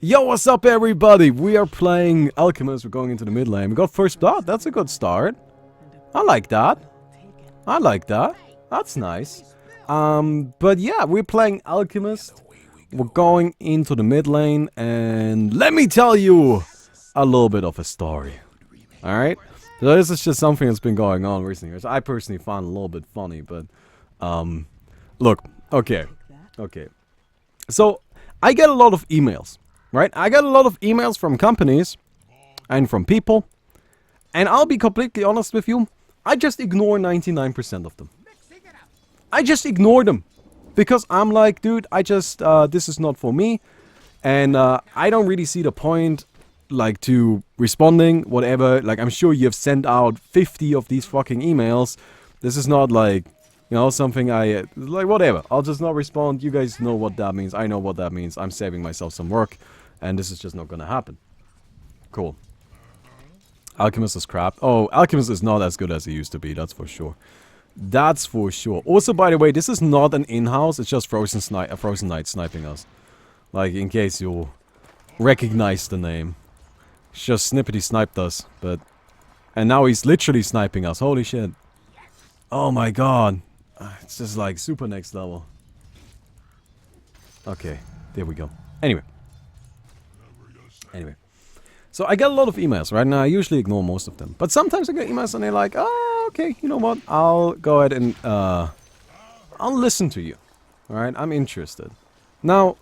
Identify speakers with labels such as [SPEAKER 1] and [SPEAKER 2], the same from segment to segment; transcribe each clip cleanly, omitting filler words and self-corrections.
[SPEAKER 1] Yo, what's up everybody? We are playing Alchemist, we're going into the mid lane. We got first blood, that's a good start. I like that. I like that. That's nice. But yeah, we're playing Alchemist. We're going into the mid lane and let me tell you a little bit of a story. Alright? So this is just something that's been going on recently, which I personally found a little bit funny, but look, okay. So I get a lot of emails. Right? I get a lot of emails from companies and from people. And I'll be completely honest with you. I just ignore 99% of them. I just ignore them. Because I'm like, dude, this is not for me. And I don't really see the point, like, to responding, whatever. Like, I'm sure you've sent out 50 of these fucking emails. This is not like, you know, something like, whatever. I'll just not respond. You guys know what that means. I know what that means. I'm saving myself some work. And this is just not gonna happen. Cool. Alchemist is crap. Oh, Alchemist is not as good as he used to be, that's for sure. That's for sure. Also, by the way, this is not an in-house, it's just Frozen Knight sniping us. Like, in case you recognize the name. It's just Snippety sniped us, but... And now he's literally sniping us, holy shit. Oh my god. It's just like super next level. Okay, there we go. Anyway, so I get a lot of emails, right? Now I usually ignore most of them. But sometimes I get emails and they're like, oh, okay, you know what? I'll go ahead and, I'll listen to you. Alright, I'm interested. Now,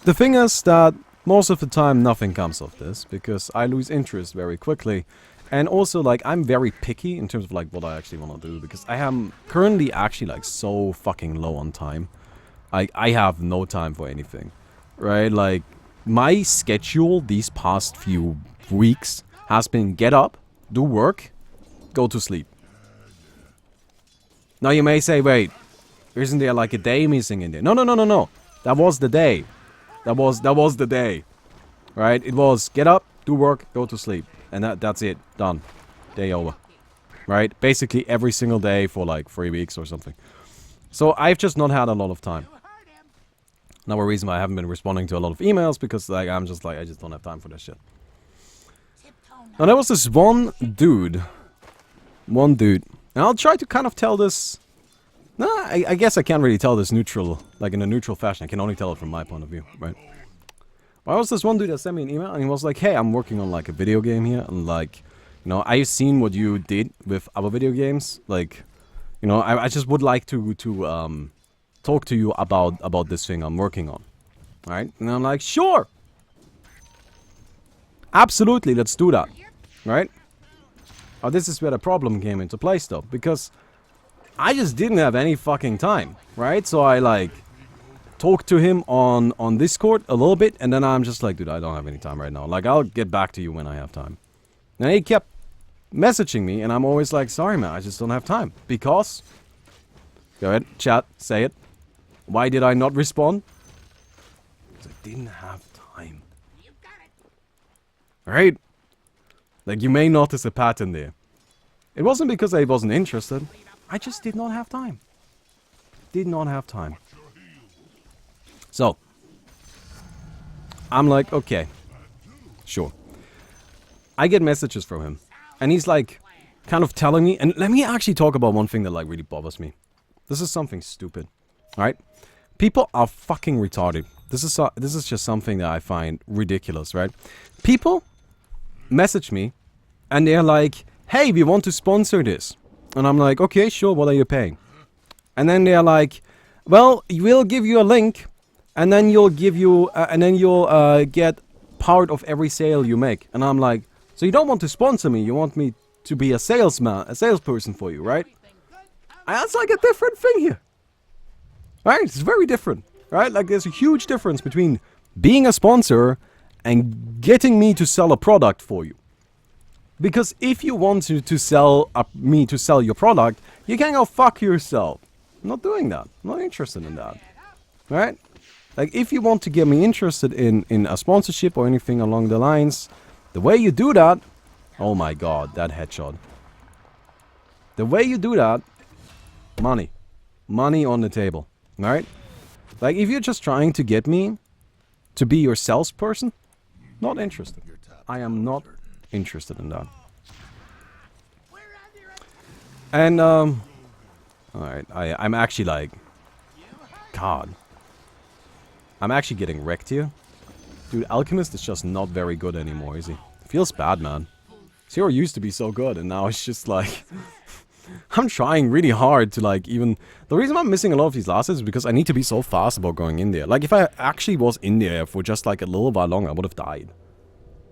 [SPEAKER 1] the thing is that most of the time nothing comes of this. Because I lose interest very quickly. And also, like, I'm very picky in terms of, like, what I actually want to do. Because I am currently actually, like, so fucking low on time. I have no time for anything. Right? Like... My schedule these past few weeks has been get up, do work, go to sleep. Now you may say, wait, isn't there like a day missing in there? No. That was the day. That was the day. Right? It was get up, do work, go to sleep. And that's it. Done. Day over. Right? Basically every single day for like 3 weeks or something. So I've just not had a lot of time. Another reason why I haven't been responding to a lot of emails, because like I just don't have time for this shit. Now there was this one dude. And I'll try to kind of tell this... No, I guess I can't really tell this neutral, like in a neutral fashion. I can only tell it from my point of view, right? But there was this one dude that sent me an email and he was like, hey, I'm working on like a video game here. And like, you know, I've seen what you did with other video games. Like, you know, I just would like to talk to you about this thing I'm working on. Right? And I'm like, sure! Absolutely, let's do that. Right? Oh, this is where the problem came into place though. Because I just didn't have any fucking time. Right? So I like talked to him on Discord a little bit. And then I'm just like, dude, I don't have any time right now. Like, I'll get back to you when I have time. And he kept messaging me. And I'm always like, sorry man, I just don't have time. Because... Go ahead, chat, say it. Why did I not respond? Because I didn't have time. Right? Like, you may notice a pattern there. It wasn't because I wasn't interested. I just did not have time. Did not have time. So. I'm like, okay. Sure. I get messages from him. And he's like, kind of telling me. And let me actually talk about one thing that like really bothers me. This is something stupid. Alright? People are fucking retarded. This is just something that I find ridiculous, right? People message me and they're like, hey, we want to sponsor this. And I'm like, okay, sure, what are you paying? And then they're like, well, we'll give you a link and then you'll get part of every sale you make. And I'm like, so you don't want to sponsor me, you want me to be a salesperson for you, right? And that's like a different thing here. Right? It's very different. Right? Like there's a huge difference between being a sponsor and getting me to sell a product for you. Because if you want to sell me to sell your product, you can go fuck yourself. I'm not doing that. I'm not interested in that. Right? Like if you want to get me interested in a sponsorship or anything along the lines, the way you do that... Oh my god, that headshot. The way you do that... Money. Money on the table. Alright? Like, if you're just trying to get me to be your salesperson? Not interested. I am not interested in that. And, alright, I'm actually like... God. I'm actually getting wrecked here. Dude, Alchemist is just not very good anymore, is he? Feels bad, man. Zero used to be so good, and now it's just like... I'm trying really hard to like even... The reason I'm missing a lot of these last hits is because I need to be so fast about going in there. Like, if I actually was in there for just like a little while longer, I would have died.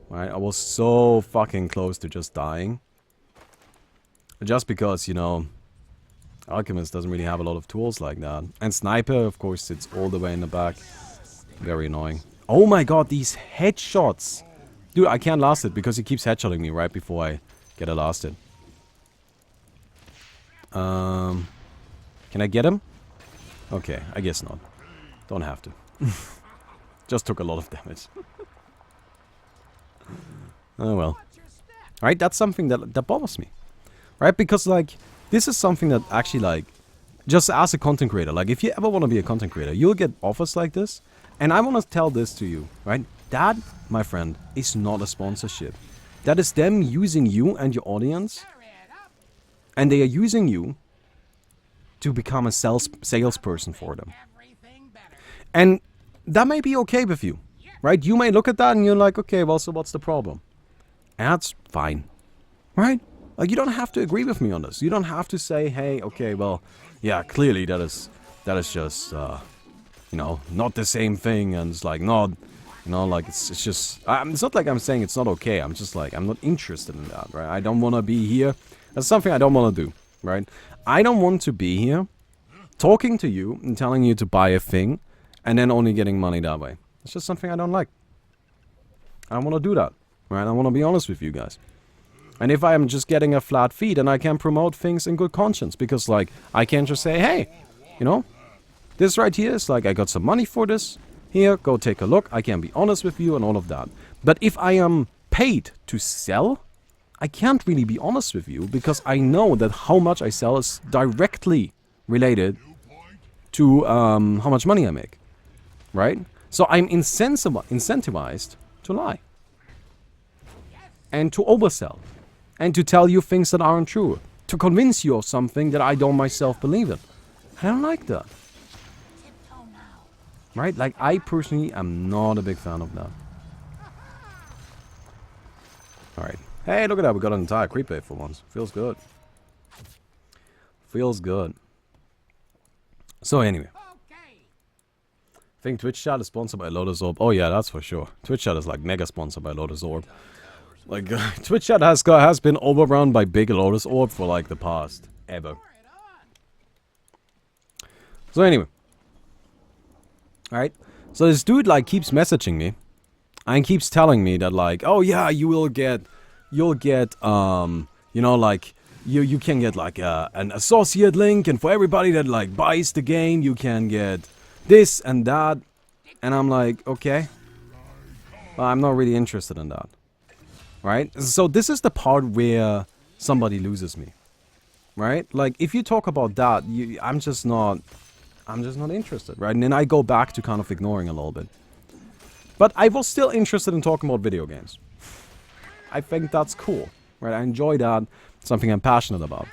[SPEAKER 1] Right? I was so fucking close to just dying. Just because, you know... Alchemist doesn't really have a lot of tools like that. And Sniper, of course, sits all the way in the back. Very annoying. Oh my god, these headshots! Dude, I can't last it because he keeps headshotting me right before I get a last hit. Can I get him? Okay, I guess not. Don't have to. Just took a lot of damage. Oh well. Right, that's something that bothers me. Right, because like, this is something that actually like, just as a content creator, like if you ever want to be a content creator, you'll get offers like this. And I want to tell this to you, right? That, my friend, is not a sponsorship. That is them using you and your audience. And they are using you to become a salesperson for them. And that may be okay with you, right? You may look at that and you're like, okay, well, so what's the problem? And that's fine, right? Like, you don't have to agree with me on this. You don't have to say, hey, okay, well, yeah, clearly that is just, you know, not the same thing. And it's like, not, you know, like, it's just, it's not like I'm saying it's not okay. I'm just like, I'm not interested in that, right? I don't want to be here. That's something I don't want to do, right? I don't want to be here talking to you and telling you to buy a thing and then only getting money that way. It's just something I don't like. I don't want to do that, right? I want to be honest with you guys. And if I am just getting a flat fee, then I can promote things in good conscience. Because, like, I can't just say, hey, you know, this right here is like, I got some money for this. Here, go take a look. I can be honest with you and all of that. But if I am paid to sell, I can't really be honest with you. Because I know that how much I sell is directly related to how much money I make. Right? So I'm incentivized to lie. And to oversell. And to tell you things that aren't true. To convince you of something that I don't myself believe in. I don't like that. Right? Like, I personally am not a big fan of that. Alright. Hey, look at that. We got an entire creep wave for once. Feels good. Feels good. So, anyway. I think Twitch chat is sponsored by Lotus Orb. Oh, yeah, that's for sure. Twitch chat is like mega sponsored by Lotus Orb. Like, Twitch chat has been overrun by big Lotus Orb for like the past ever. So anyway. Alright. So this dude like keeps messaging me. And keeps telling me that like, oh yeah, you'll get, you know, like, you can get like an associate link. And for everybody that like buys the game, you can get this and that. And I'm like, okay. Well, I'm not really interested in that. Right? So this is the part where somebody loses me. Right? Like, if you talk about that, I'm just not interested, right? And then I go back to kind of ignoring a little bit. But I was still interested in talking about video games. I think that's cool, right? I enjoy that. It's something I'm passionate about.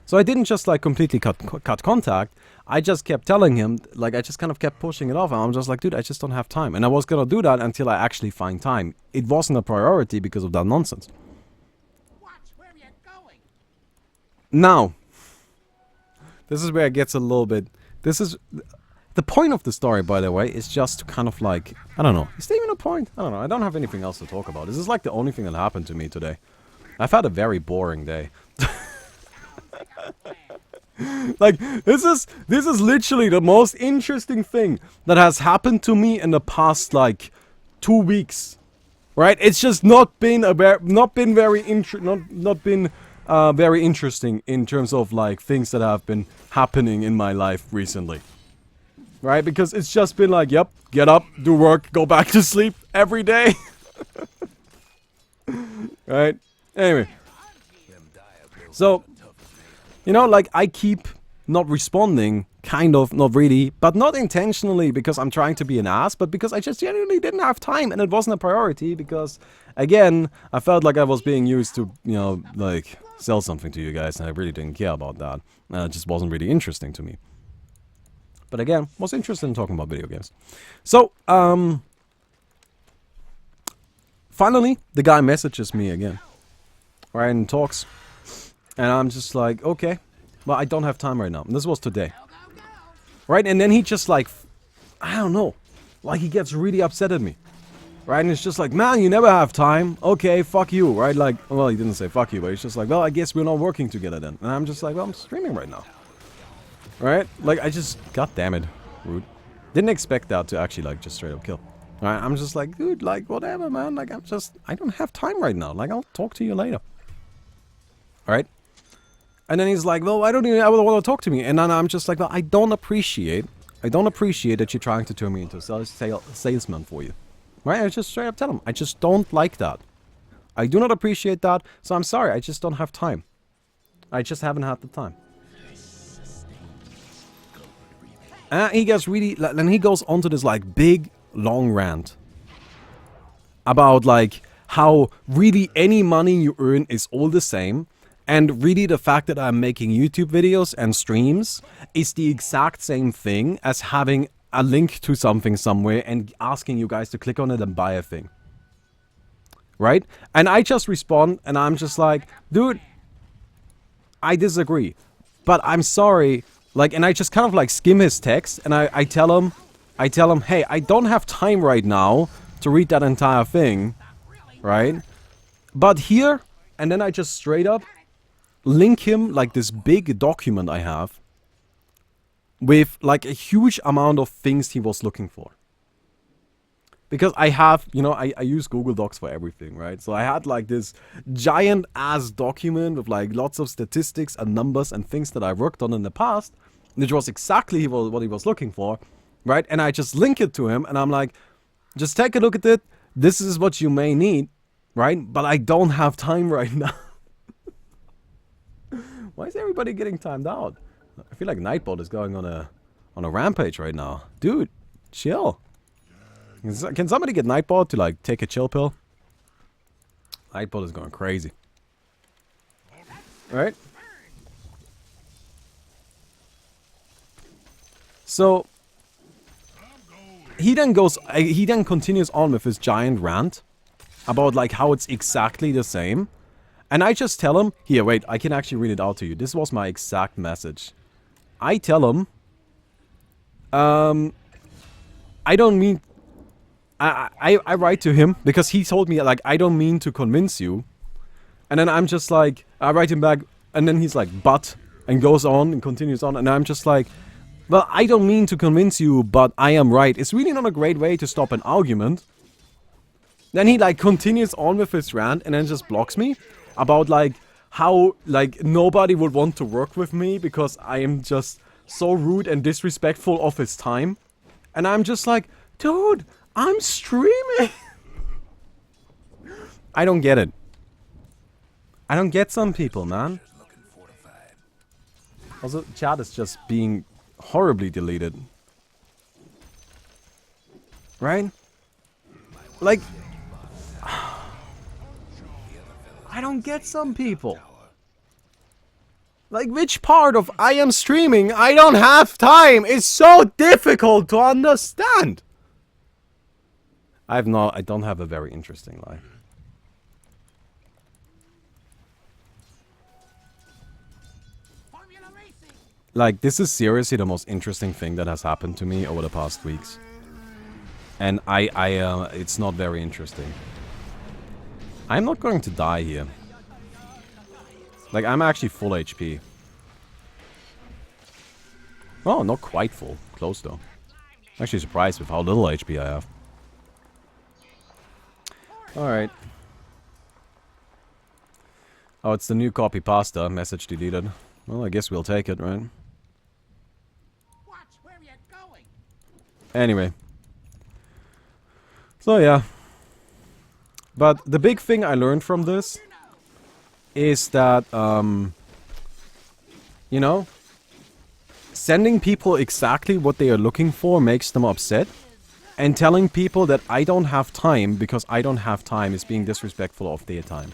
[SPEAKER 1] So I didn't just like completely cut contact. I just kept telling him, like, I just kind of kept pushing it off. And I'm just like, dude, I just don't have time. And I was gonna do that until I actually find time. It wasn't a priority because of that nonsense. Now, this is where it gets a little bit... This is... The point of the story, by the way, is just to kind of like... I don't know. Is there even a point? I don't know. I don't have anything else to talk about. This is like the only thing that happened to me today. I've had a very boring day. Like, this is literally the most interesting thing that has happened to me in the past, like, 2 weeks. Right? It's just not been very interesting in terms of, like, things that have been happening in my life recently. Right? Because it's just been like, yep, get up, do work, go back to sleep every day. Right? Anyway. So, you know, like, I keep not responding Kind of, not really, but not intentionally because I'm trying to be an ass, but because I just genuinely didn't have time and it wasn't a priority because, again, I felt like I was being used to, you know, like, sell something to you guys and I really didn't care about that. And it just wasn't really interesting to me. But again, was interested in talking about video games. So, finally, the guy messages me again. Right, and talks. And I'm just like, okay, well, I don't have time right now. And this was today. Right, and then he just like, I don't know, like he gets really upset at me. Right, and it's just like, man, you never have time. Okay, fuck you, right? Like, well, he didn't say fuck you, but he's just like, well, I guess we're not working together then. And I'm just like, well, I'm streaming right now. Right, like, I just, god damn it, rude. Didn't expect that to actually, like, just straight up kill. Right, I'm just like, dude, like, whatever, man. Like, I don't have time right now. Like, I'll talk to you later. Alright? And then he's like, well, why don't you ever want to talk to me? And then I'm just like, well, I don't appreciate that you're trying to turn me into a salesman for you. Right? I just straight up tell him, I just don't like that. I do not appreciate that, so I'm sorry, I just don't have time. I just haven't had the time. And he gets really, and he goes onto this, like, big, long rant. About, like, how really any money you earn is all the same. And really the fact that I'm making YouTube videos and streams is the exact same thing as having a link to something somewhere and asking you guys to click on it and buy a thing. Right? And I just respond and I'm just like, dude, I disagree. But I'm sorry. Like, and I just kind of like skim his text and I tell him, hey, I don't have time right now to read that entire thing. Right? But here, and then I just straight up link him, like, this big document I have with, like, a huge amount of things he was looking for. Because I have, you know, I use Google Docs for everything, right? So I had, like, this giant-ass document with, like, lots of statistics and numbers and things that I worked on in the past, which was exactly what he was looking for, right? And I just link it to him, and I'm like, just take a look at it. This is what you may need, right? But I don't have time right now. Why is everybody getting timed out? I feel like Nightbot is going on a rampage right now. Dude, chill. Can somebody get Nightbot to, like, take a chill pill? Nightbot is going crazy. Right? So he then continues on with his giant rant about, like, how it's exactly the same. And I just tell him, here, wait, I can actually read it out to you. This was my exact message. I tell him, I don't mean, I write to him, because he told me, like, I don't mean to convince you. And then I'm just like, I write him back, and then he's like, but, and goes on, and continues on, and I'm just like, well, I don't mean to convince you, but I am right. It's really not a great way to stop an argument. Then he, like, continues on with his rant, and then just blocks me. About, like, how, like, nobody would want to work with me because I am just so rude and disrespectful of his time. And I'm just like, dude, I'm streaming. I don't get it. I don't get some people, man. Also, chat is just being horribly deleted. Right? Like, I don't get some people. Like, which part of I am streaming, I don't have time, is so difficult to understand. I don't have a very interesting life. Like, this is seriously the most interesting thing that has happened to me over the past weeks. And it's not very interesting. I'm not going to die here. Like, I'm actually full HP. Oh, not quite full. Close, though. I'm actually surprised with how little HP I have. Alright. Oh, it's the new copy pasta. Message deleted. Well, I guess we'll take it, right? Anyway. So, yeah. But the big thing I learned from this is that, you know, sending people exactly what they are looking for makes them upset. And telling people that I don't have time because I don't have time is being disrespectful of their time.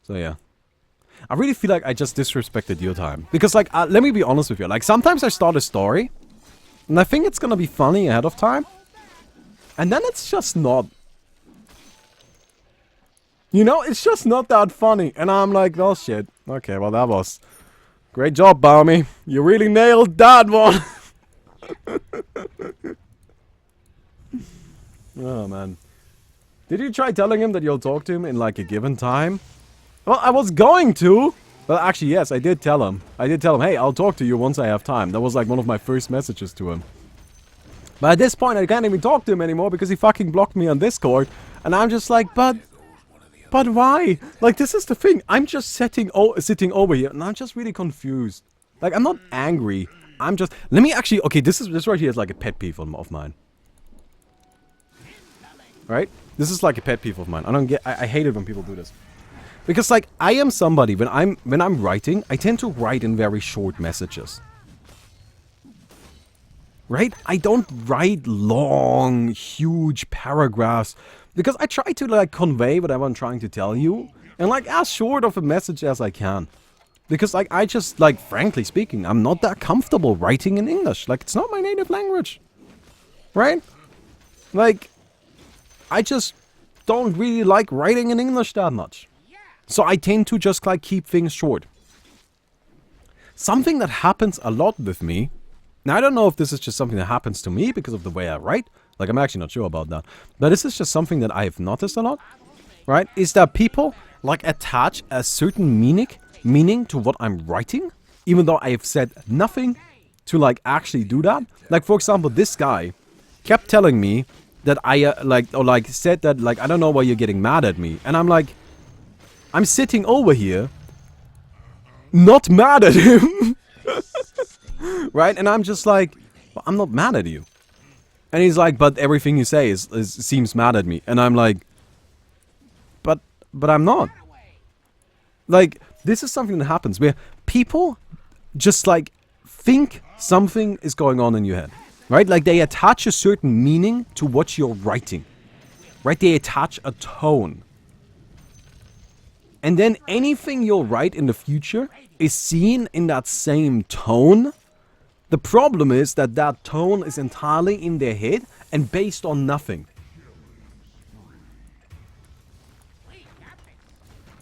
[SPEAKER 1] So yeah. I really feel like I just disrespected your time. Because like, let me be honest with you. Like, sometimes I start a story. And I think it's gonna be funny ahead of time. And then it's just not. You know, it's just not that funny. And I'm like, oh shit. Okay, well that was... Great job, Baumi. You really nailed that one. Oh man. Did you try telling him that you'll talk to him in like a given time? Well, I was going to. Well, actually, yes, I did tell him. I did tell him, hey, I'll talk to you once I have time. That was like one of my first messages to him. But at this point, I can't even talk to him anymore because he fucking blocked me on Discord. And I'm just like, but why? Like, this is the thing. I'm just sitting over here and I'm just really confused. Like, I'm not angry. I'm just... Let me actually... Okay, this right here is like a pet peeve of mine. Right? This is like a pet peeve of mine. I hate it when people do this. Because like, I am somebody, when I'm writing, I tend to write in very short messages. Right? I don't write long, huge paragraphs. Because I try to like convey whatever I'm trying to tell you. And like, as short of a message as I can. Because like, I just, like, frankly speaking, I'm not that comfortable writing in English. Like, it's not my native language. Right? Like... I just don't really like writing in English that much. So I tend to just like keep things short. Something that happens a lot with me, now I don't know if this is just something that happens to me because of the way I write, like I'm actually not sure about that, but this is just something that I have noticed a lot, right, is that people like attach a certain meaning to what I'm writing, even though I have said nothing to like actually do that. Like for example, this guy kept telling me that I, said that, like, I don't know why you're getting mad at me. And I'm like, I'm sitting over here, not mad at him. Right? And I'm just like, well, I'm not mad at you. And he's like, but everything you say seems mad at me. And I'm like, but I'm not. Like, this is something that happens where people just, like, think something is going on in your head. Right? Like, they attach a certain meaning to what you're writing. Right? They attach a tone. And then anything you'll write in the future is seen in that same tone. The problem is that that tone is entirely in their head and based on nothing.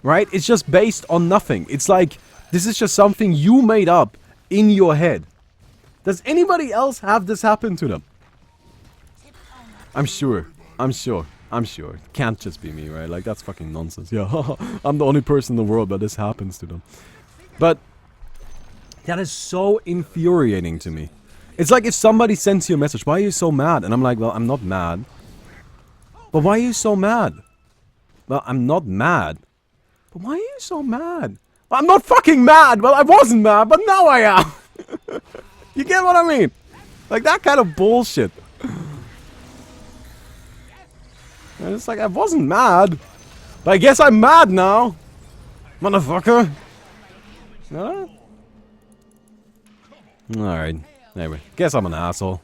[SPEAKER 1] Right? It's just based on nothing. It's like, this is just something you made up in your head. Does anybody else have this happen to them? I'm sure. It can't just be me, right? Like, that's fucking nonsense. Yeah, I'm the only person in the world that this happens to them. But that is so infuriating to me. It's like if somebody sends you a message, why are you so mad? And I'm like, well, I'm not mad. But why are you so mad? Well, I'm not mad. But why are you so mad? Well, I'm not fucking mad! Well, I wasn't mad, but now I am! You get what I mean? Like, that kind of bullshit. And it's like, I wasn't mad. But I guess I'm mad now. Motherfucker. Huh? Alright. Anyway, guess I'm an asshole.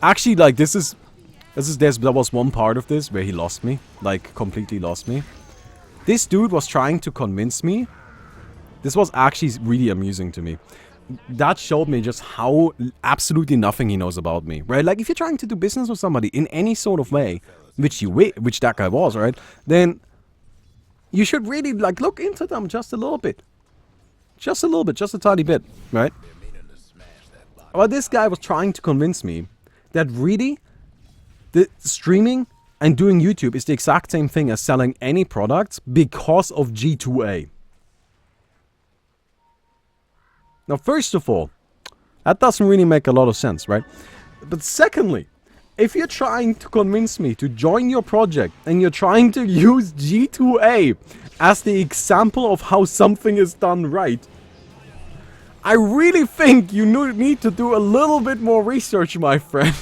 [SPEAKER 1] Actually, like, there was one part of this where he lost me. Like, completely lost me. This dude was trying to convince me. This was actually really amusing to me. That showed me just how absolutely nothing he knows about me, right? Like, if you're trying to do business with somebody in any sort of way, which that guy was, right? Then you should really, like, look into them just a little bit. Just a little bit, just a tiny bit, right? Well, this guy was trying to convince me that really the streaming and doing YouTube is the exact same thing as selling any products because of G2A. Now, first of all, that doesn't really make a lot of sense, right? But secondly, if you're trying to convince me to join your project and you're trying to use G2A as the example of how something is done right, I really think you need to do a little bit more research, my friend.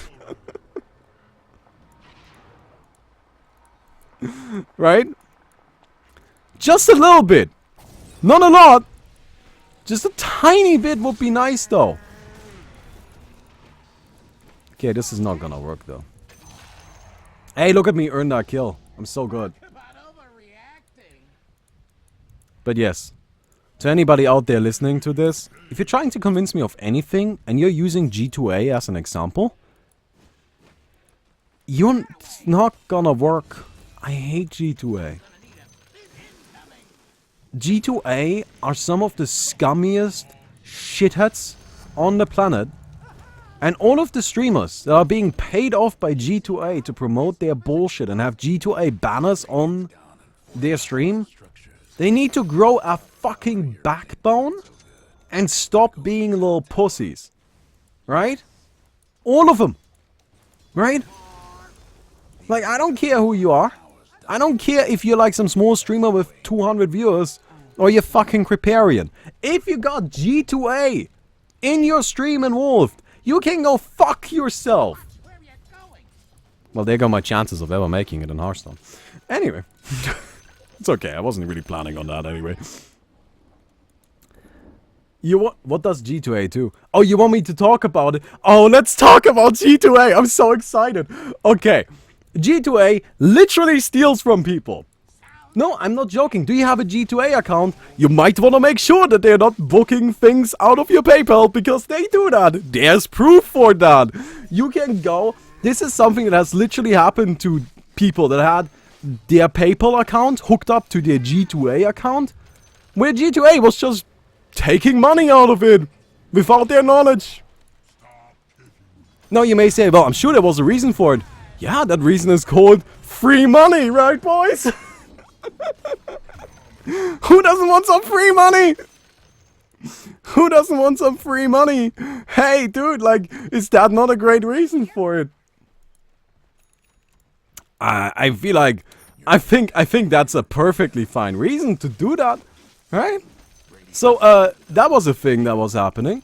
[SPEAKER 1] Right? Just a little bit. Not a lot. Just a tiny bit would be nice, though. Okay, this is not gonna work, though. Hey, look at me earn that kill. I'm so good. But yes, to anybody out there listening to this, if you're trying to convince me of anything, and you're using G2A as an example, it's not gonna work. I hate G2A. G2A are some of the scummiest shitheads on the planet. And all of the streamers that are being paid off by G2A to promote their bullshit and have G2A banners on their stream, they need to grow a fucking backbone and stop being little pussies. Right? All of them. Right? Like, I don't care who you are. I don't care if you're like some small streamer with 200 viewers or you're fucking Creparian. If you got G2A in your stream involved, you can go fuck yourself. Well, there go my chances of ever making it in Hearthstone. Anyway. It's okay, I wasn't really planning on that anyway. What does G2A do? Oh, you want me to talk about it? Oh, let's talk about G2A. I'm so excited. Okay. G2A literally steals from people. No, I'm not joking. Do you have a G2A account? You might want to make sure that they're not booking things out of your PayPal, because they do that. There's proof for that. You can go. This is something that has literally happened to people that had their PayPal account hooked up to their G2A account, where G2A was just taking money out of it without their knowledge. Now you may say, well, I'm sure there was a reason for it. Yeah, that reason is called free money, right, boys? Who doesn't want some free money? Who doesn't want some free money? Hey, dude, like, is that not a great reason for it? I feel like, I think that's a perfectly fine reason to do that, right? So, that was a thing that was happening.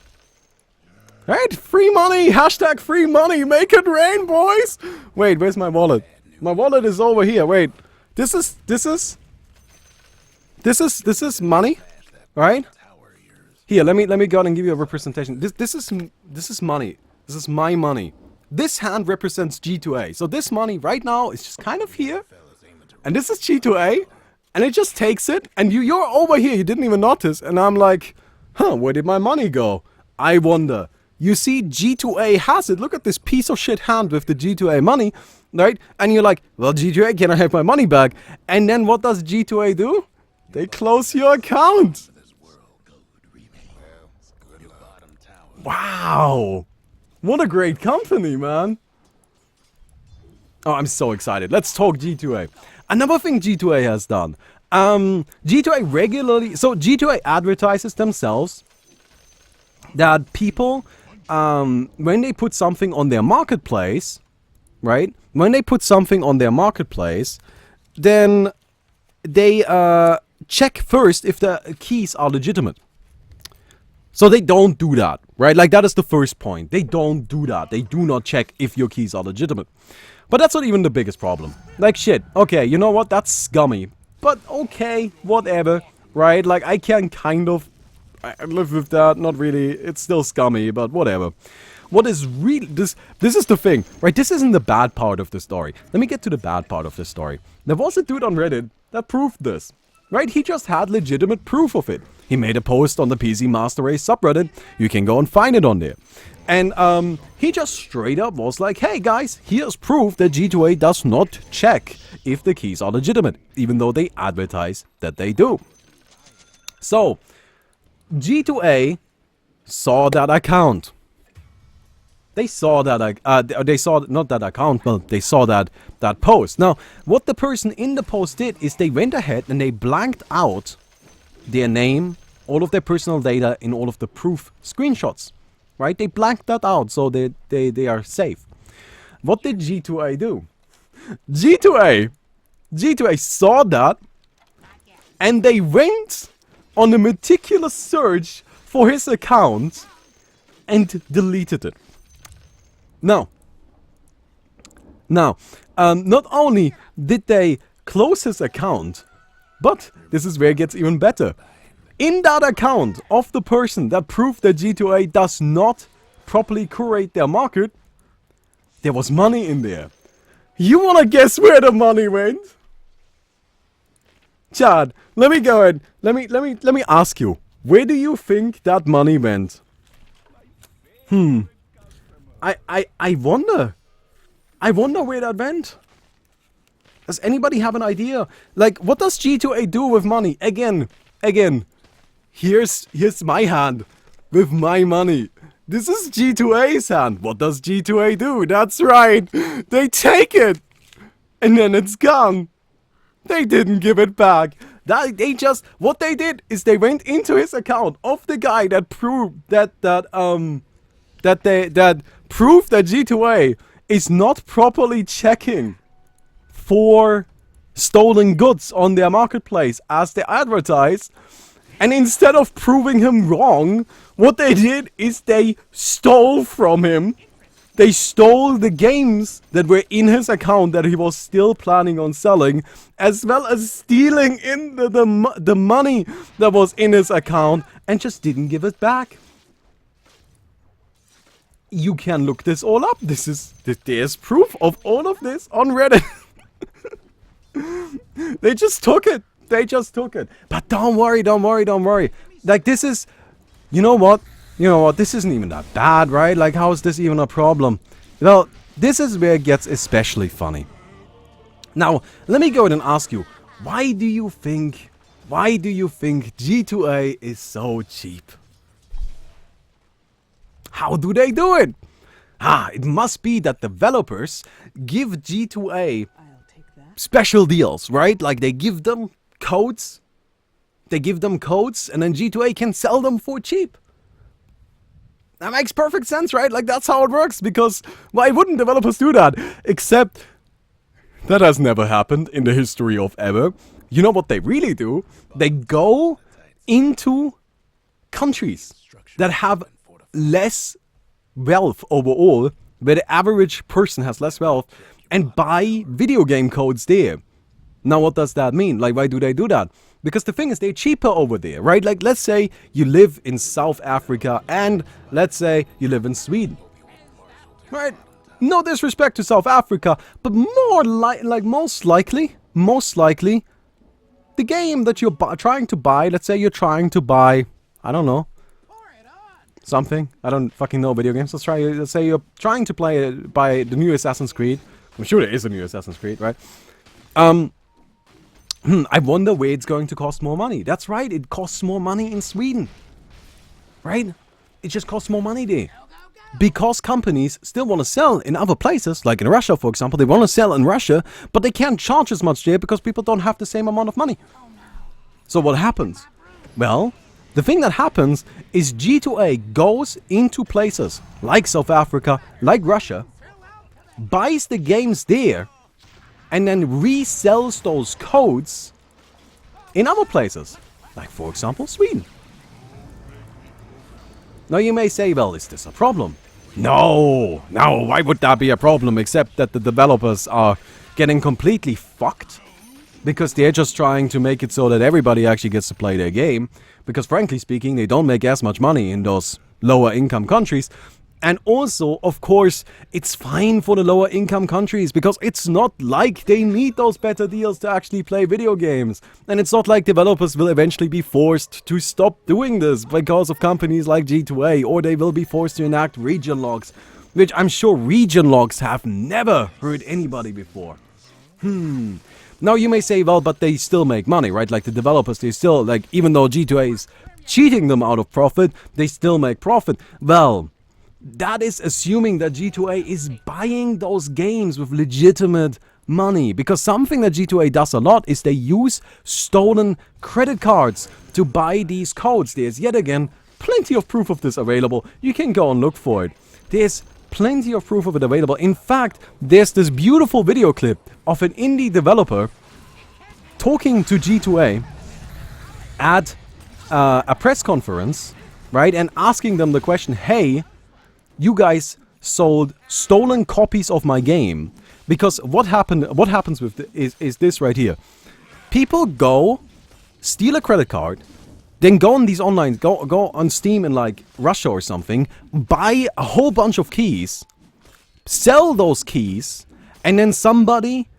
[SPEAKER 1] Right? Free money! Hashtag free money! Make it rain, boys! Wait, where's my wallet? My wallet is over here. Wait. This is money, right? Here, let me go and give you a representation. This is money. This is my money. This hand represents G2A. So this money right now is just kind of here. And this is G2A. And it just takes it. And you're over here. You didn't even notice. And I'm like, huh, where did my money go? I wonder. You see, G2A has it. Look at this piece of shit hand with the G2A money, right? And you're like, well, G2A, can I have my money back? And then what does G2A do? They close your account. Wow. What a great company, man. Oh, I'm so excited. Let's talk G2A. Another thing G2A has done. G2A regularly... So, G2A advertises themselves that people... when they put something on their marketplace, right? When they put something on their marketplace, then they check first if the keys are legitimate. So they don't do that, right? Like, that is the first point. They don't do that. They do not check if your keys are legitimate. But that's not even the biggest problem. Like, shit. Okay, you know what? That's scummy. But okay, whatever, right? Like, I can kind of... I live with that, not really. It's still scummy, but whatever. What is really... This is the thing, right? This isn't the bad part of the story. Let me get to the bad part of the story. There was a dude on Reddit that proved this, right? He just had legitimate proof of it. He made a post on the PC Master Race subreddit. You can go and find it on there. And he just straight up was like, hey guys, here's proof that G2A does not check if the keys are legitimate, even though they advertise that they do. So... G2A saw that account. They saw that, they saw, not that account, but they saw that post. Now, what the person in the post did is they went ahead and they blanked out their name, all of their personal data in all of the proof screenshots. Right? They blanked that out so they are safe. What did G2A do? G2A saw that and they went on a meticulous search for his account and deleted it. Now, not only did they close his account, but this is where it gets even better. In that account of the person that proved that G2A does not properly curate their market, there was money in there. You wanna guess where the money went? Chad, let me go ahead. Let me ask you. Where do you think that money went? I wonder. I wonder where that went. Does anybody have an idea? Like, what does G2A do with money? Again. Here's my hand with my money. This is G2A's hand. What does G2A do? That's right. They take it. And then it's gone. They didn't give it back. What they did is they went into his account of the guy that proved that proved that G2A is not properly checking for stolen goods on their marketplace as they advertise. And instead of proving him wrong, what they did is they stole from him. They stole the games that were in his account that he was still planning on selling, as well as stealing in the money that was in his account, and just didn't give it back. You can look this all up. There's proof of all of this on Reddit. They just took it. But don't worry. Like, this is... You know what? This isn't even that bad, right? Like, how is this even a problem? Well, this is where it gets especially funny. Now, let me go ahead and ask you, why do you think G2A is so cheap? How do they do it? It must be that developers give G2A special deals, right? Like, they give them codes. And then G2A can sell them for cheap. That makes perfect sense, right? Like, that's how it works, because why wouldn't developers do that? Except that has never happened in the history of ever. You know what they really do? They go into countries that have less wealth overall, where the average person has less wealth, and buy video game codes there. Now, what does that mean? Like, why do they do that? Because the thing is, they're cheaper over there, right? Like, let's say you live in South Africa, and let's say you live in Sweden, right? No disrespect to South Africa, but most likely, the game that you're trying to buy, let's say you're trying to buy, I don't know, something. I don't fucking know video games. Let's say you're trying to buy the new Assassin's Creed. I'm sure there is a new Assassin's Creed, right? I wonder where it's going to cost more money. That's right, it costs more money in Sweden. Right? It just costs more money there. Because companies still want to sell in other places, like in Russia, for example. They want to sell in Russia, but they can't charge as much there because people don't have the same amount of money. So what happens? Well, the thing that happens is G2A goes into places like South Africa, like Russia, buys the games there, and then resells those codes in other places, like, for example, Sweden. Now, you may say, well, is this a problem? No, why would that be a problem, except that the developers are getting completely fucked, because they're just trying to make it so that everybody actually gets to play their game, because frankly speaking, they don't make as much money in those lower income countries. And also, of course, it's fine for the lower income countries, because it's not like they need those better deals to actually play video games. And it's not like developers will eventually be forced to stop doing this because of companies like G2A, or they will be forced to enact region locks, which I'm sure region locks have never hurt anybody before. Now you may say, well, but they still make money, right? Like, the developers, they still, like, even though G2A is cheating them out of profit, they still make profit. Well, that is assuming that G2A is buying those games with legitimate money. Because something that G2A does a lot is they use stolen credit cards to buy these codes. There's, yet again, plenty of proof of this available. You can go and look for it. There's plenty of proof of it available. In fact, there's this beautiful video clip of an indie developer talking to G2A at a press conference, right? And asking them the question, hey, you guys sold stolen copies of my game. Because what happens with is this right here. People go, steal a credit card, then go on these online, go on Steam in like Russia or something, buy a whole bunch of keys, sell those keys, and then somebody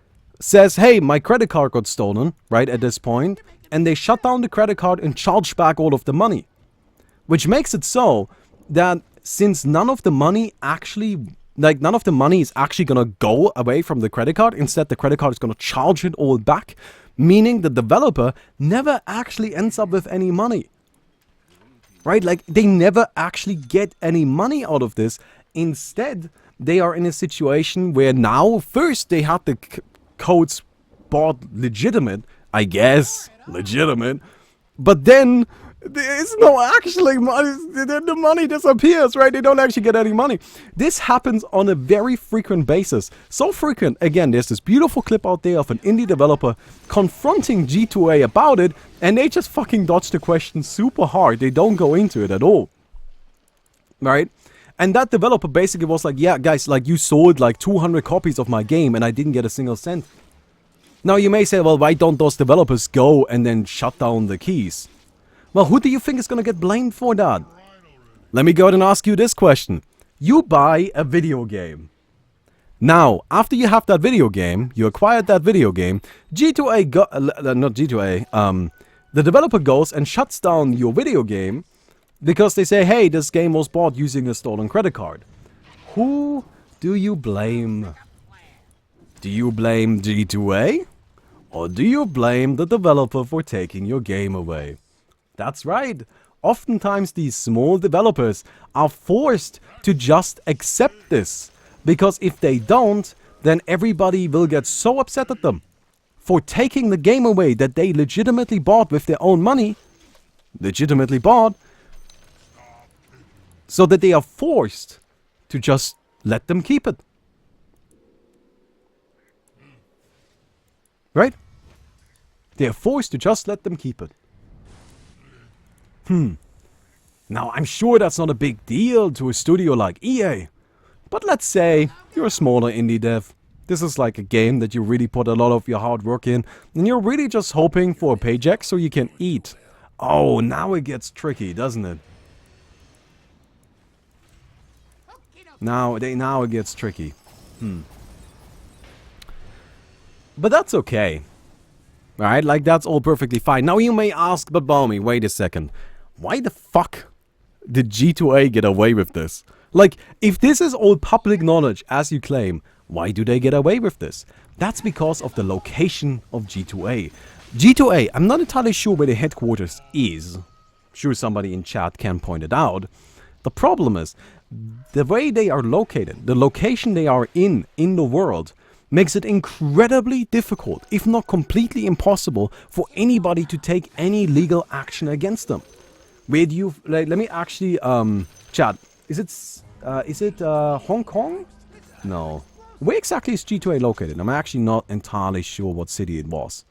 [SPEAKER 1] says, hey, my credit card got stolen, right, at this point, and they shut down the credit card and charge back all of the money. Which makes it so that since none of the money is actually gonna go away from the credit card, instead the credit card is gonna charge it all back, meaning the developer never actually ends up with any money. Right? Like, they never actually get any money out of this. Instead, they are in a situation where now, first they had the codes bought legitimate, I guess, legitimate, but then there is no actually money, the money disappears, right? They don't actually get any money. This happens on a very frequent basis. So frequent, again, there's this beautiful clip out there of an indie developer confronting G2A about it, and they just fucking dodge the question super hard. They don't go into it at all, right? And that developer basically was like, yeah, guys, like, you sold like 200 copies of my game and I didn't get a single cent. Now you may say, well, why don't those developers go and then shut down the keys? Well, who do you think is gonna get blamed for that? Let me go ahead and ask you this question. You buy a video game. Now, after you have that video game, you acquired that video game, the developer goes and shuts down your video game because they say, hey, this game was bought using a stolen credit card. Who do you blame? Do you blame G2A? Or do you blame the developer for taking your game away? That's right. Oftentimes these small developers are forced to just accept this. Because if they don't, then everybody will get so upset at them for taking the game away that they legitimately bought with their own money. Legitimately bought. So that they are forced to just let them keep it. Right? They are forced to just let them keep it. Now, I'm sure that's not a big deal to a studio like EA. But let's say you're a smaller indie dev. This is like a game that you really put a lot of your hard work in, and you're really just hoping for a paycheck so you can eat. Oh, now it gets tricky, doesn't it? Now it gets tricky. But that's okay. Alright, like, that's all perfectly fine. Now you may ask, but Baumi, wait a second. Why the fuck did G2A get away with this? Like, if this is all public knowledge, as you claim, why do they get away with this? That's because of the location of G2A. G2A, I'm not entirely sure where the headquarters is. Sure, somebody in chat can point it out. The problem is, the way they are located, the location they are in the world, makes it incredibly difficult, if not completely impossible, for anybody to take any legal action against them. Where do you, like, let me actually, chat, is it Hong Kong? No. Where exactly is G2A located? I'm actually not entirely sure what city it was.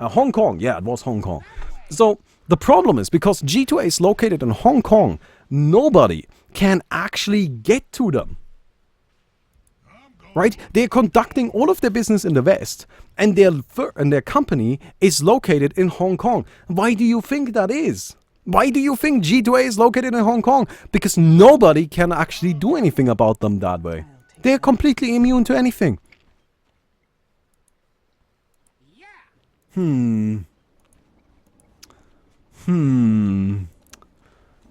[SPEAKER 1] Hong Kong, yeah, it was Hong Kong. So, the problem is, because G2A is located in Hong Kong, nobody can actually get to them. Right? They're conducting all of their business in the West, and their company is located in Hong Kong. Why do you think that is? Why do you think G2A is located in Hong Kong? Because nobody can actually do anything about them that way. They're completely immune to anything.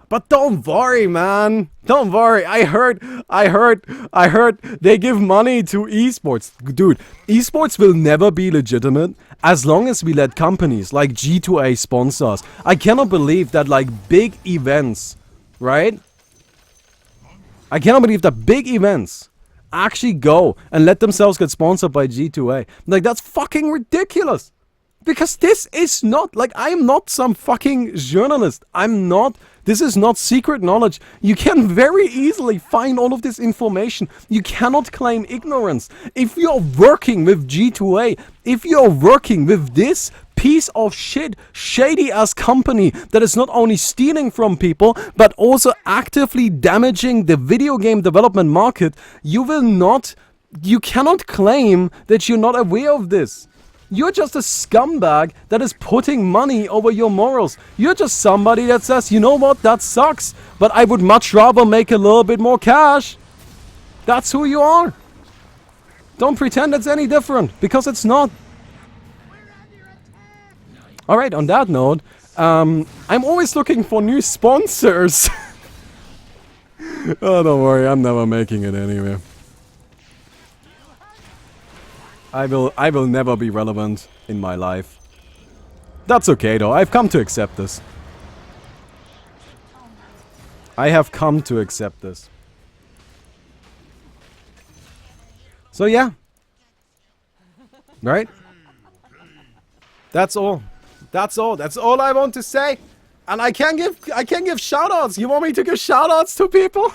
[SPEAKER 1] But don't worry, man. Don't worry. I heard they give money to esports. Dude, esports will never be legitimate as long as we let companies like G2A sponsor us. I cannot believe that, like, big events, right? I cannot believe that big events actually go and let themselves get sponsored by G2A. Like, that's fucking ridiculous. Because this is not, like, I am not some fucking journalist. This is not secret knowledge. You can very easily find all of this information. You cannot claim ignorance. If you're working with G2A, if you're working with this piece of shit, shady-ass company that is not only stealing from people, but also actively damaging the video game development market, you cannot claim that you're not aware of this. You're just a scumbag that is putting money over your morals. You're just somebody that says, you know what, that sucks, but I would much rather make a little bit more cash. That's who you are. Don't pretend it's any different, because it's not. Alright, on that note, I'm always looking for new sponsors. Oh, don't worry, I'm never making it anyway. I will never be relevant in my life. That's okay though, I've come to accept this. I have come to accept this. So yeah. Right? That's all. That's all. That's all I want to say. And I can give shoutouts. You want me to give shoutouts to people?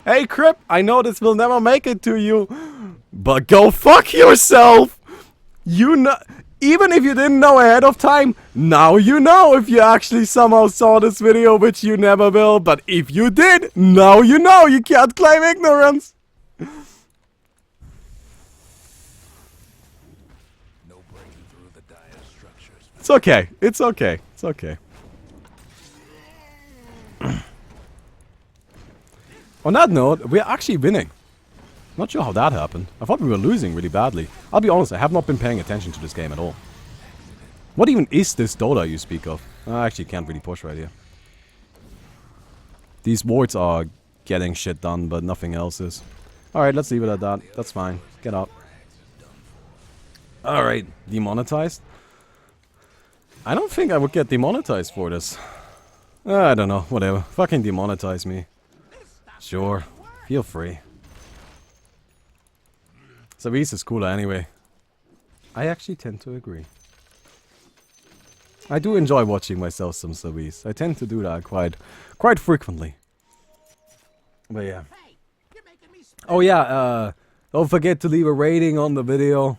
[SPEAKER 1] Hey Crip, I know this will never make it to you, but go fuck yourself. You know, even if you didn't know ahead of time, now you know if you actually somehow saw this video, which you never will. But if you did, now you know. You can't claim ignorance. It's okay. It's okay. It's okay. On that note, we're actually winning. Not sure how that happened. I thought we were losing really badly. I'll be honest, I have not been paying attention to this game at all. What even is this Dota you speak of? I actually can't really push right here. These wards are getting shit done, but nothing else is. Alright, let's leave it at that. That's fine. Get up. Alright, demonetized? I don't think I would get demonetized for this. I don't know, whatever. Fucking demonetize me. Sure, feel free. Service is cooler anyway. I actually tend to agree. I do enjoy watching myself some service. I tend to do that quite frequently. But yeah. Oh yeah, don't forget to leave a rating on the video.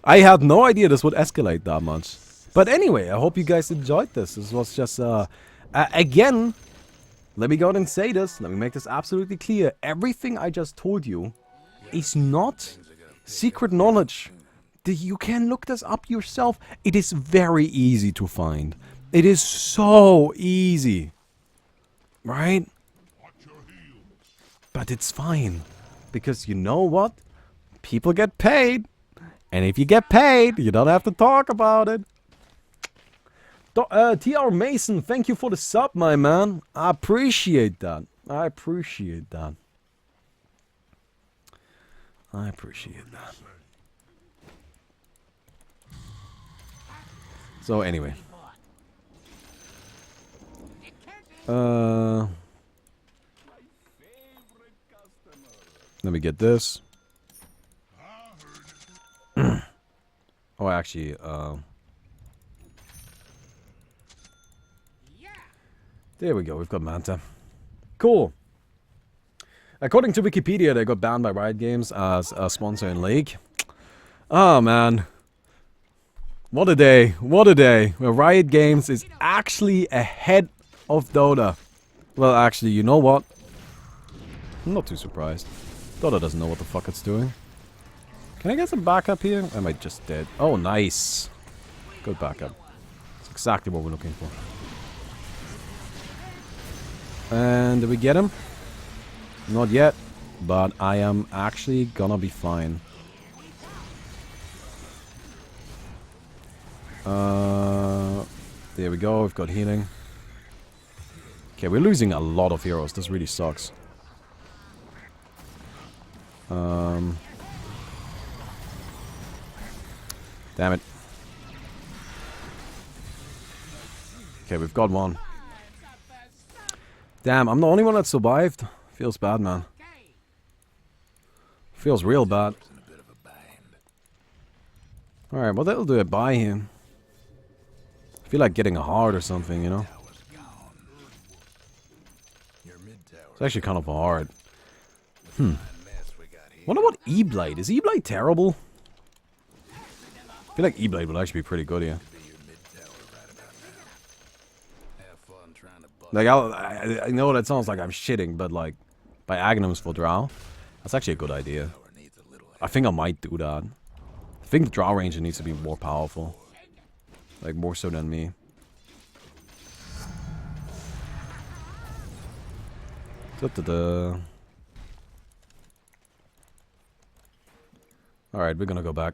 [SPEAKER 1] I had no idea this would escalate that much. But anyway, I hope you guys enjoyed this. This was just, again, let me go ahead and say this. Let me make this absolutely clear. Everything I just told you is not secret knowledge. You can look this up yourself. It is very easy to find. It is so easy. Right? But it's fine. Because you know what? People get paid. And if you get paid, you don't have to talk about it. TR Mason, thank you for the sub, my man. I appreciate that. I appreciate that. I appreciate that. So anyway. Let me get this. Oh, actually, there we go, we've got Manta. Cool. According to Wikipedia, they got banned by Riot Games as a sponsor in League. Oh, man. What a day. What a day. Where Riot Games is actually ahead of Dota. Well, actually, you know what? I'm not too surprised. Dota doesn't know what the fuck it's doing. Can I get some backup here? I might just dead. Oh, nice. Good backup. That's exactly what we're looking for. And did we get him? Not yet. But I am actually gonna be fine. There we go. We've got healing. Okay, we're losing a lot of heroes. This really sucks. Damn it. Okay, we've got one. Damn, I'm the only one that survived. Feels bad, man. Feels real bad. Alright, well that'll do it by him. I feel like getting a heart or something, you know? It's actually kind of hard. Wonder what E-Blade. Is E-Blade terrible? I feel like E-Blade would actually be pretty good here. Like, I know that sounds like I'm shitting, but like, Buy Aghanims for Drow. That's actually a good idea. I think I might do that. I think the Drow Ranger needs to be more powerful. Like, more so than me. Da-da-da. Alright, we're gonna go back.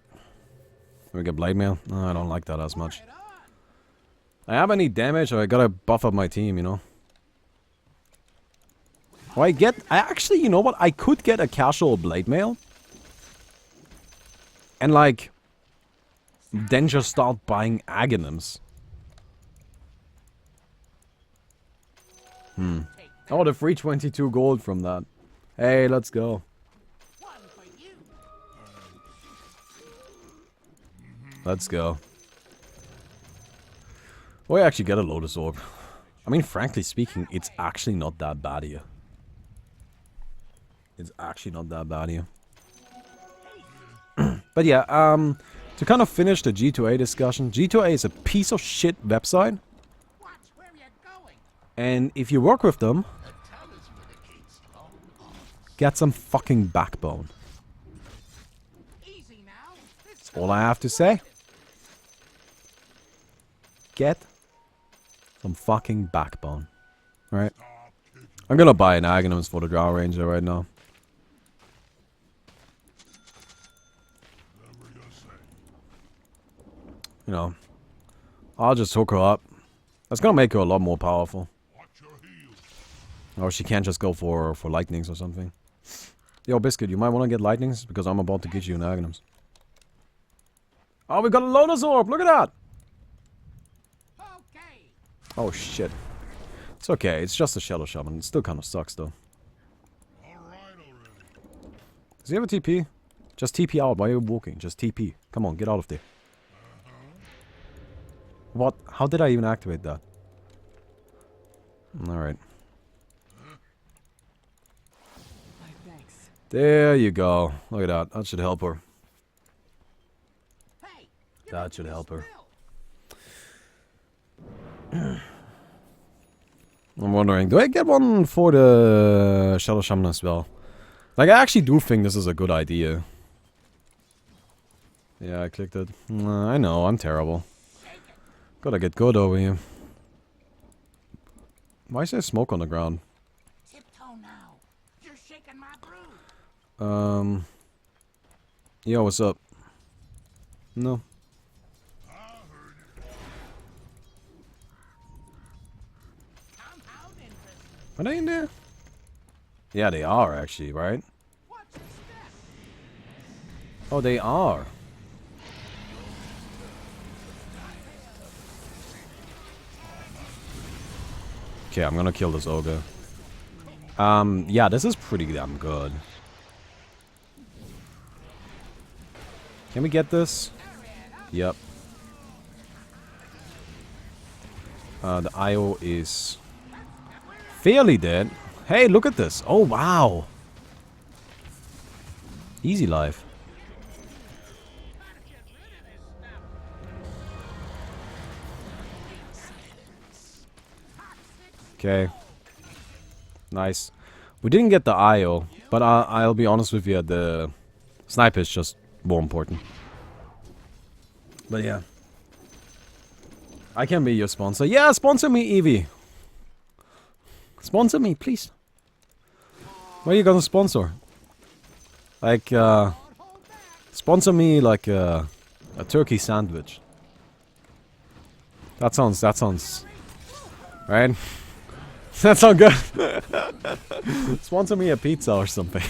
[SPEAKER 1] Can we get Blade Mail? No, I don't like that as much. I have any damage, or I gotta buff up my team, you know? Oh, I actually, you know what? I could get a casual Blade Mail. And like, then just start buying Aghanims. Oh, the free 22 gold from that. Hey, let's go. Let's go. Oh, I actually get a Lotus Orb. I mean, frankly speaking, it's actually not that bad here. It's actually not that bad here. But yeah, to kind of finish the G2A discussion, G2A is a piece of shit website. And if you work with them, get some fucking backbone. That's all I have to say. Get some fucking backbone. Right? I'm gonna buy an Aghanims for the Drow Ranger right now. You know, I'll just hook her up. That's gonna make her a lot more powerful. Or she can't just go for lightnings or something. Yo, Biscuit, you might want to get lightnings because I'm about to get you an Aghanims. Oh, we got a Lotus Orb! Look at that! Oh shit. It's okay, it's just a Shadow Shaman. It still kind of sucks though. Does he have a TP? Just TP out while you're walking. Just TP. Come on, get out of there. What? How did I even activate that? Alright. There you go. Look at that. That should help her. That should help her. I'm wondering, do I get one for the Shadow Shaman as well? Like, I actually do think this is a good idea. Yeah, I clicked it. I know, I'm terrible. Gotta get good over here. Why is there smoke on the ground? Yo, what's up? No. Are they in there? Yeah, they are actually, right? Oh, they are. Okay, I'm gonna kill this ogre. Yeah, this is pretty damn good. Can we get this? Yep. The IO is fairly dead. Hey, look at this. Oh, wow. Easy life. Okay. Nice. We didn't get the IO, but I'll be honest with you, the sniper is just more important. But yeah. I can be your sponsor. Yeah, sponsor me, Evie. Sponsor me, please. What are you gonna sponsor? Like, sponsor me like a turkey sandwich. That sounds, right? That sounds good. Sponsor me a pizza or something.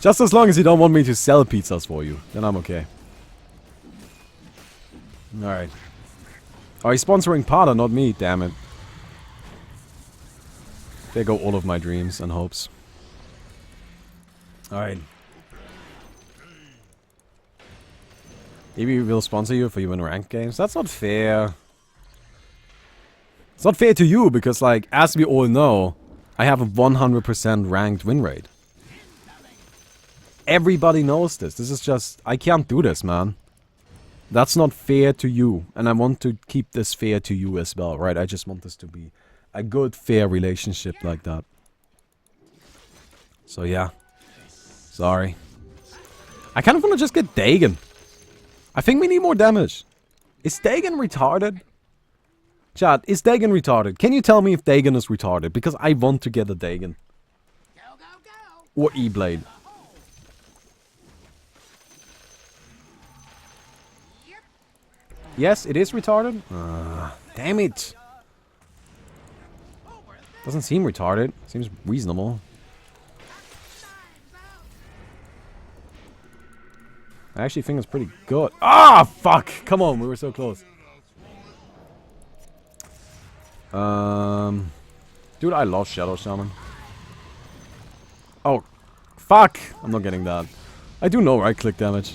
[SPEAKER 1] Just as long as you don't want me to sell pizzas for you, then I'm okay. Alright. Oh, he's sponsoring Pada, not me, damn it. There go all of my dreams and hopes. Alright. Maybe we'll sponsor you for you in ranked games. That's not fair. It's not fair to you because, like, as we all know, I have a 100% ranked win rate. Everybody knows this. This is just... I can't do this, man. That's not fair to you. And I want to keep this fair to you as well, right? I just want this to be a good, fair relationship like that. So yeah. Sorry. I kind of want to just get Dagon. I think we need more damage. Is Dagon retarded? Chat, is Dagon retarded? Can you tell me if Dagon is retarded? Because I want to get a Dagon. Or E-Blade. Yes, it is retarded. Damn it. Doesn't seem retarded. Seems reasonable. I actually think it's pretty good. Ah, fuck! Come on, we were so close. Dude, I love Shadow Shaman. Oh, fuck! I'm not getting that. I do know right-click damage.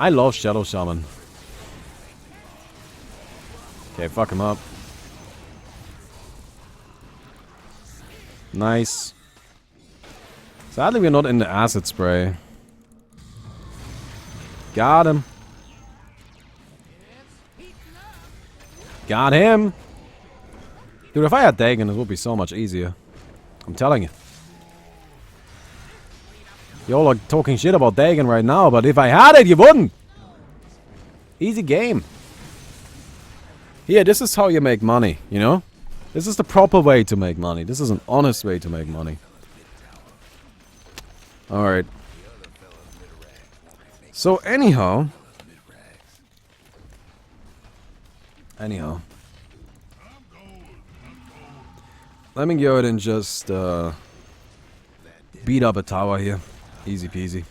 [SPEAKER 1] I love Shadow Shaman. Okay, fuck him up. Nice. Sadly, we're not in the acid spray. Got him. Got him. Dude, if I had Dagon, it would be so much easier. I'm telling you. Y'all are talking shit about Dagon right now, but if I had it, you wouldn't. Easy game. Yeah, this is how you make money, you know? This is the proper way to make money. This is an honest way to make money. Alright. So, anyhow. Let me go ahead and just, beat up a tower here. Easy peasy.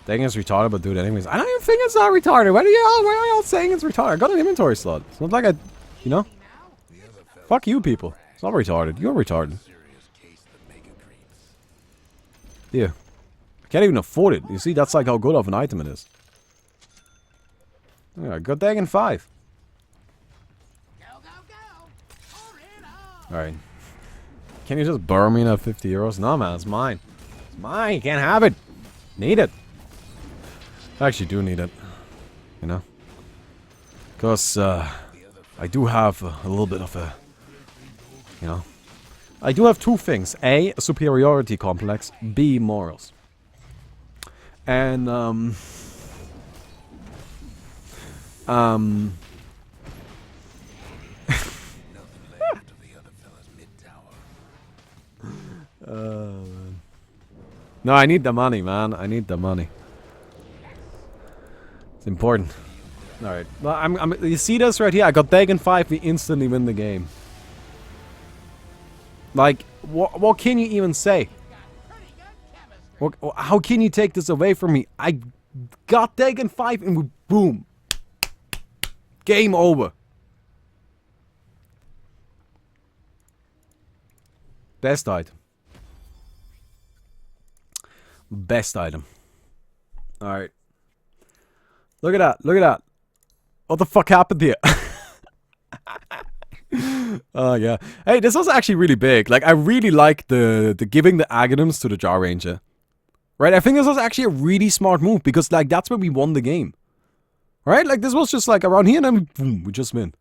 [SPEAKER 1] Dagon is retarded, but do it anyways. I don't even think it's not retarded. Why are y'all saying it's retarded? I got an inventory slot. It's not like I, you know? Fuck you people. It's not retarded. You're retarded. Yeah. I can't even afford it. You see, that's like how good of an item it is. Yeah, got Dagon 5. Alright. Can you just burn me that 50 euros? No, man, it's mine. It's mine. You can't have it. Need it. I actually do need it. You know? Because, I do have a little bit of a... You know? I do have two things. A superiority complex. B, morals. And, man. No, I need the money, man. I need the money. It's important. Alright. Well, you see this right here? I got Dagon 5. We instantly win the game. Like, what can you even say? How can you take this away from me? I got Dagon 5 and we boom. Game over. Best item. Best item. Alright. Look at that. Look at that. What the fuck happened here? Oh, yeah. Hey, this was actually really big. Like, I really like the giving the Aghanim's to the Jar Ranger. Right? I think this was actually a really smart move because, like, that's where we won the game. Right? Like, this was just, like, around here and then boom, we just win.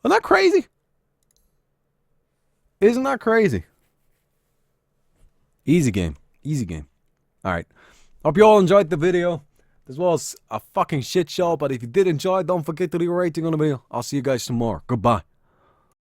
[SPEAKER 1] Isn't that crazy? Isn't that crazy? Easy game. Easy game. Alright. Hope you all enjoyed the video. This was a fucking shit show, but if you did enjoy, don't forget to leave a rating on the video. I'll see you guys tomorrow. Goodbye.